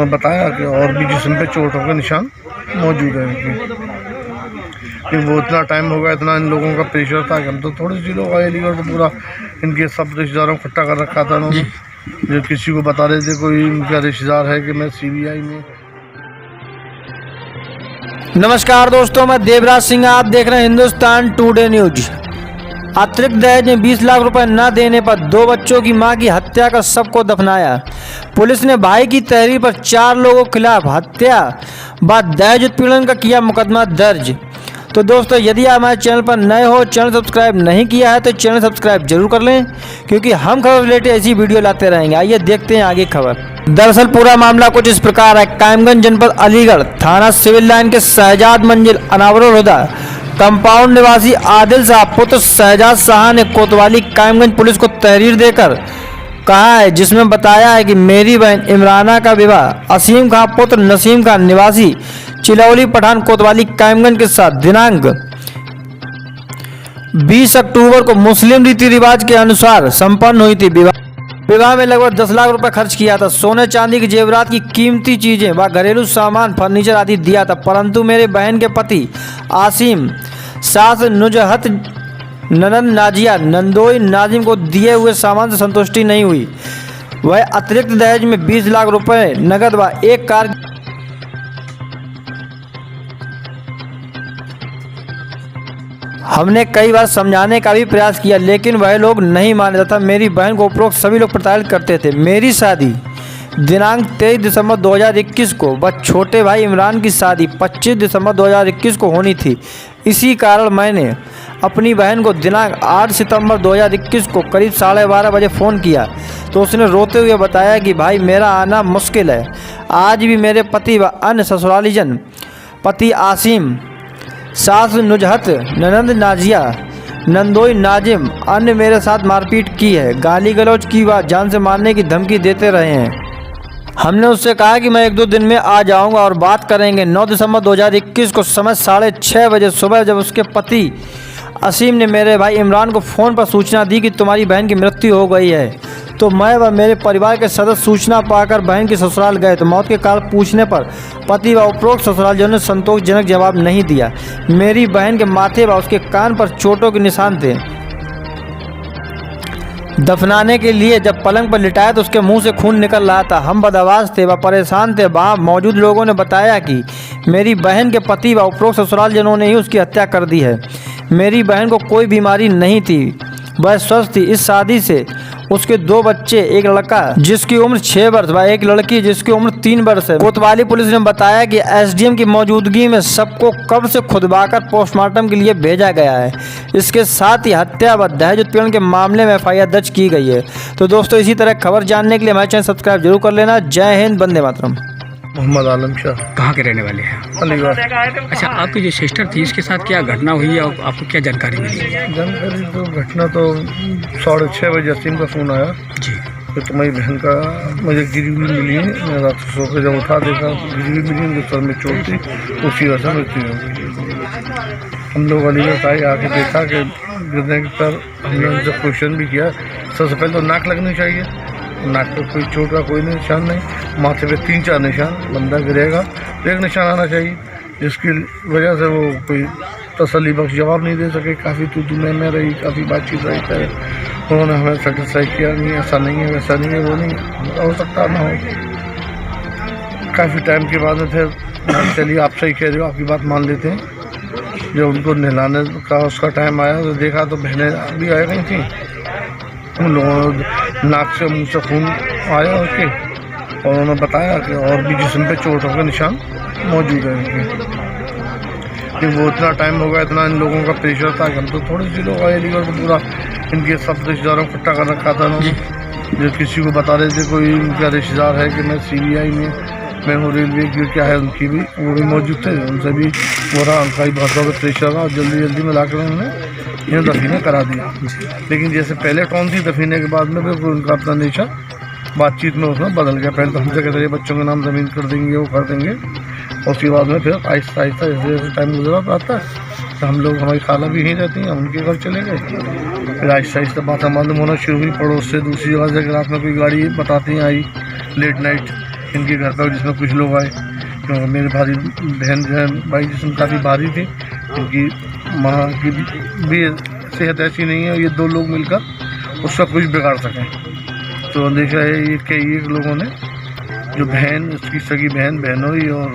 बताया कि और भी जिस्म पे चोटों के निशान मौजूद हैं इनके, कि वो इतना टाइम हो गया, इतना इन लोगों का प्रेशर था कि हम तो थोड़े से लोग आए, अलीगढ़ तो पूरा इनके सब रिश्तेदारों को इकट्ठा कर रखा था उन्होंने, जो किसी को बता रहे थे कोई इनका रिश्तेदार है कि मैं सीबीआई में। नमस्कार दोस्तों, मैं देवराज सिंह, आप देख रहे हैं हिंदुस्तान टुडे न्यूज। अतिरिक्त दहेज में 20 लाख रुपए न देने पर 2 बच्चों की मां की हत्या कर सबको दफनाया। पुलिस ने भाई की तहरीर पर 4 लोगों के खिलाफ हत्या बाद दहेज उत्पीड़न का किया मुकदमा दर्ज। तो दोस्तों, यदि आप हमारे चैनल पर नए हो, चैनल सब्सक्राइब नहीं किया है तो चैनल सब्सक्राइब जरूर कर लें, क्योंकि हम खबर रिलेटेड ऐसी वीडियो लाते रहेंगे। आइए देखते हैं आगे खबर। दरअसल पूरा मामला कुछ इस प्रकार है। कायमगंज जनपद अलीगढ़ थाना सिविल लाइन के शहजाद मंजिल अनावरुल हुदा कंपाउंड निवासी आदिल साहब पुत्र शहजाद शाह ने कोतवाली कायमगंज पुलिस को तहरीर देकर कहा है, जिसमें बताया है कि मेरी बहन इमराना का विवाह असीम खां पुत्र नसीम खां निवासी चिलौली पठान कोतवाली कायमगंज के साथ दिनांक 20 अक्टूबर को मुस्लिम रीति रिवाज के अनुसार संपन्न हुई थी। विवाह में लगभग 10 लाख रुपए खर्च किया था। सोने चांदी के जेवरात की कीमती चीजें व घरेलू सामान फर्नीचर आदि दिया था, परंतु मेरे बहन के पति आसिम, सास नुजहत, ननद नाजिया, नंदोई नाजिम को दिए हुए सामान से संतुष्टि नहीं हुई। वह अतिरिक्त दहेज में 20 लाख रुपए नगद व एक कार हमने कई बार समझाने का भी प्रयास किया, लेकिन वह लोग नहीं माने तथा मेरी बहन को उपरोक्त सभी लोग प्रताड़ित करते थे। मेरी शादी दिनांक 23 दिसंबर 2021 को व छोटे भाई इमरान की शादी 25 दिसंबर 2021 को होनी थी। इसी कारण मैंने अपनी बहन को दिनांक 8 सितंबर 2021 को करीब 12:30 बजे फ़ोन किया तो उसने रोते हुए बताया कि भाई मेरा आना मुश्किल है। आज भी मेरे पति व अन्य ससुरालीजन, पति आसिम, सास नुजहत, ननद नाजिया, नंदोई नाजिम अन्य मेरे साथ मारपीट की है, गाली गलौज की व जान से मारने की धमकी देते रहे हैं। हमने उससे कहा कि मैं 1-2 दिन में आ जाऊंगा और बात करेंगे। 9 दिसंबर 2021 को समय 6:30 बजे सुबह जब उसके पति असीम ने मेरे भाई इमरान को फ़ोन पर सूचना दी कि तुम्हारी बहन की मृत्यु हो गई है, तो मैं व मेरे परिवार के सदस्य सूचना पाकर बहन के ससुराल गए तो मौत के कारण पूछने पर पति व उपरोक्त ससुरालजनों ने संतोषजनक जवाब नहीं दिया। मेरी बहन के माथे व उसके कान पर चोटों के निशान थे। दफनाने के लिए जब पलंग पर लिटाया तो उसके मुंह से खून निकल रहा था। हम बदहवास थे व परेशान थे। वहाँ मौजूद लोगों ने बताया कि मेरी बहन के पति व उपरोक्त ससुरालजनों ने ही उसकी हत्या कर दी है। मेरी बहन को कोई बीमारी नहीं थी, वह स्वस्थ थी। इस शादी से उसके 2 बच्चे, एक लड़का जिसकी उम्र 6 वर्ष व एक लड़की जिसकी उम्र 3 वर्ष है। कोतवाली पुलिस ने बताया कि एसडीएम की मौजूदगी में सबको कब्र से खुदवाकर पोस्टमार्टम के लिए भेजा गया है। इसके साथ ही हत्या व दहेज उत्पीड़न के मामले में FIR दर्ज की गई है। तो दोस्तों, इसी तरह खबर जानने के लिए हमारे चैनल सब्सक्राइब जरूर कर लेना। जय हिंद, वंदे मातरम। मोहम्मद आलम शाह। कहाँ के रहने वाले हैं? अलीगढ़। अच्छा, आपकी जो सिस्टर थी इसके साथ क्या घटना हुई है और आपको क्या जानकारी मिली? जानकारी तो घटना तो 6:30 बजे असीम का फ़ोन आया जी। कि तुम्हारी बहन का मुझे गिरी हुई मिली है। मैं रात को सो के जब उठा देखा गिरी हुई मिली, उनके सर में चोट थी, उसी वजह से मृत्यु हुई। हम लोग अलीगढ़ आए, आके देखा कि गिरने पर हमने उनसे क्वेश्चन भी किया। सबसे पहले तो नाक लगनी चाहिए, नाक पर कोई चोट का कोई निशान नहीं, माथे पे 3-4 निशान, बंदा गिरेगा तो एक निशान आना चाहिए, जिसकी वजह से वो कोई तसल्ली बख्श जवाब नहीं दे सके। काफ़ी तू में रही, काफ़ी बातचीत रही है। उन्होंने हमें सेटिस्फाई किया, नहीं ऐसा नहीं है, वैसा नहीं है, वो नहीं हो सकता ना हो। काफ़ी टाइम के बाद में फिर चलिए आप सही कह रहे हो, आपकी बात मान लेते हैं। जब उनको नहलाने का उसका टाइम आया तो देखा तो बहनें भी आ गई थी। उन लोगों नाक से मुंह से खून आया उसके, और उन्होंने बताया कि और भी जिस्म पे चोटों के निशान मौजूद हैं इनके, कि वो इतना टाइम हो गया, इतना इन लोगों का प्रेशर था कि हम तो थोड़े से लोग आए, अलीगढ़ तो पूरा इनके सब रिश्तेदारों को इकट्ठा कर रखा था उन्होंने, जो किसी को बता रहे थे कोई इनका रिश्तेदार है कि मैं सीबीआई में, मैं हूँ रेलवे की, क्या है उनकी भी, वो भी मौजूद थे। उनसे भी हो रहा, उनका ही बहुत ज़्यादा प्रेशर रहा, जल्दी में लाकर उन्होंने इन्हें दफीने करा दिया। लेकिन जैसे पहले टोन थी, दफीने के बाद में फिर उनका अपना नेचर बातचीत में उसमें बदल गया। पहले तो हमसे कहते थे बच्चों के नाम ज़मीन कर देंगे, वो कर देंगे, और उसके बाद में फिर आहिस्ता आहिस्ता जैसे जैसे टाइम गुजरा आता है तो हम लोग, हमारी खाला भी यहीं रहती हैं, हम उनके घर चले गए। फिर आहिस्ता आहिस्ता बातें मालूम होना शुरू हुई, पड़ोस से दूसरी जगह से रात में कोई गाड़ी बताती हैं आई लेट नाइट इनके घर पर, जिसमें कुछ लोग आए, क्योंकि मेरे भारी बहन जो है भाई जिसमें काफ़ी भारी थी, इनकी माँ की भी सेहत ऐसी नहीं है, ये 2 लोग मिलकर उसका कुछ बिगाड़ सकें। तो अंदेशा है ये कई एक लोगों ने, जो बहन, उसकी सगी बहनोई और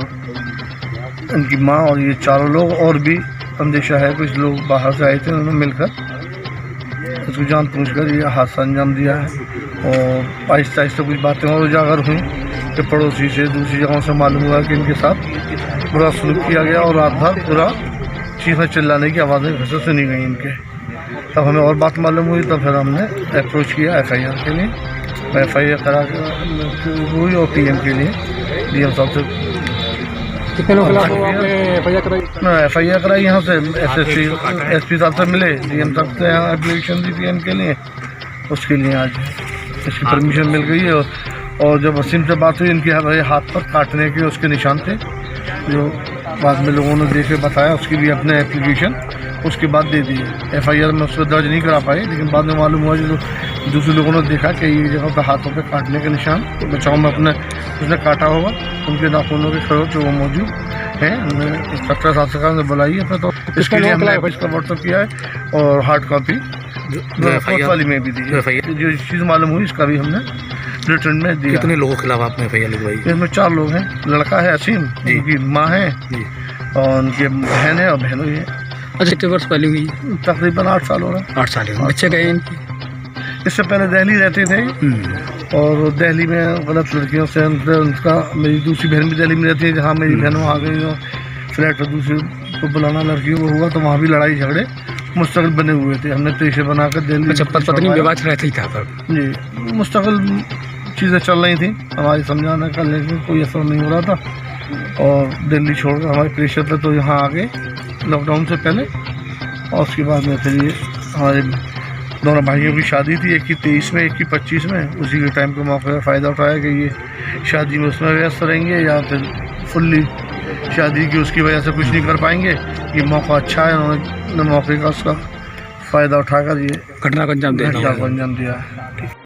उनकी माँ और ये 4 लोग, और भी अंदेशा है कुछ लोग बाहर से आए थे, उन्होंने मिलकर उसको जान पूछ कर ये हादसा अंजाम दिया है। और आहिस्ता आहिस्ता कुछ बातें और उजागर हुई कि पड़ोसी से, दूसरी जगहों से मालूम हुआ कि इनके साथ बुरा सलूक किया गया और रात भर पूरा चीखने चिल्लाने की आवाज़ें घर से सुनी गई इनके। तब हमें और बात मालूम हुई, तब फिर हमने अप्रोच किया FIR के लिए। FIR करा हुई और PM के लिए DM साहब से कितने लोग आपने FIR कराई? FIR कराई यहाँ से, SP साहब से मिले, DM साहब से यहाँ एप्लीकेशन दी PM के लिए, उसके लिए आज इसकी परमिशन मिल गई है। और जब वसीम से बात हुई, इनके हाथ पर काटने के उसके निशान थे, जो बाद में लोगों ने देख के बताया, उसकी भी अपने एप्लीकेशन उसके बाद दे दी। FIR में उसको दर्ज नहीं करा पाए, लेकिन बाद में मालूम हुआ जो दूसरे लोगों ने देखा कि ये जगह पर हाथों पे काटने के निशान, तो बचाव में अपने उसने काटा होगा, उनके नाखूनों के खरोच वो मौजूद हैं। इंस्पेक्टर साहब से बुलाई है, तो इसके लिए हमने इसका व्हाट्सअप किया है और हार्ड कॉपी वाली में भी दी है। जो चीज़ मालूम हुई इसका भी हमने रिटर्न में दिया। कितने लोगों के खिलाफ आपने FIR लिखवाई? इसमें 4 लोग हैं, लड़का है असीम, उनकी माँ है और उनके बहन है और बहनोई है। अच्छा, कितने वर्ष पहले हुई? तकरीबन 8 साल हो रहा है। 8 साल। बच्चे गए इनके? इससे पहले दिल्ली रहते थे और दिल्ली में गलत लड़कियों से उनका, मेरी दूसरी बहन भी दिल्ली में रहती है, जहाँ मेरी बहन वहाँ गई और फ्लैट पर दूसरी को बुलाना लड़कियों को हुआ, तो वहाँ भी लड़ाई झगड़े मुस्तकिल बने हुए थे। हमने तो इसे बनाकर दिल्ली। अच्छा, पत्नी विवाद रहती था पर? जी, मुस्तकिल चीज़ें चल रही थी, हमारी समझाना करने में कोई असर नहीं हो रहा था। और दिल्ली छोड़कर हमारे प्रेशर पे तो यहाँ आ गए लॉकडाउन से पहले, और उसके बाद में फिर ये हमारे दोनों भाइयों की शादी थी, एक की 23 में, एक की 25 में। उसी के टाइम के मौके का फ़ायदा उठाया कि ये शादी में उसमें व्यस्त रहेंगे या फिर फुल्ली शादी की उसकी वजह से कुछ नहीं कर पाएंगे। ये मौका अच्छा है, उन्होंने मौके का उसका फ़ायदा उठाकर ये घटना को अंजाम दिया है।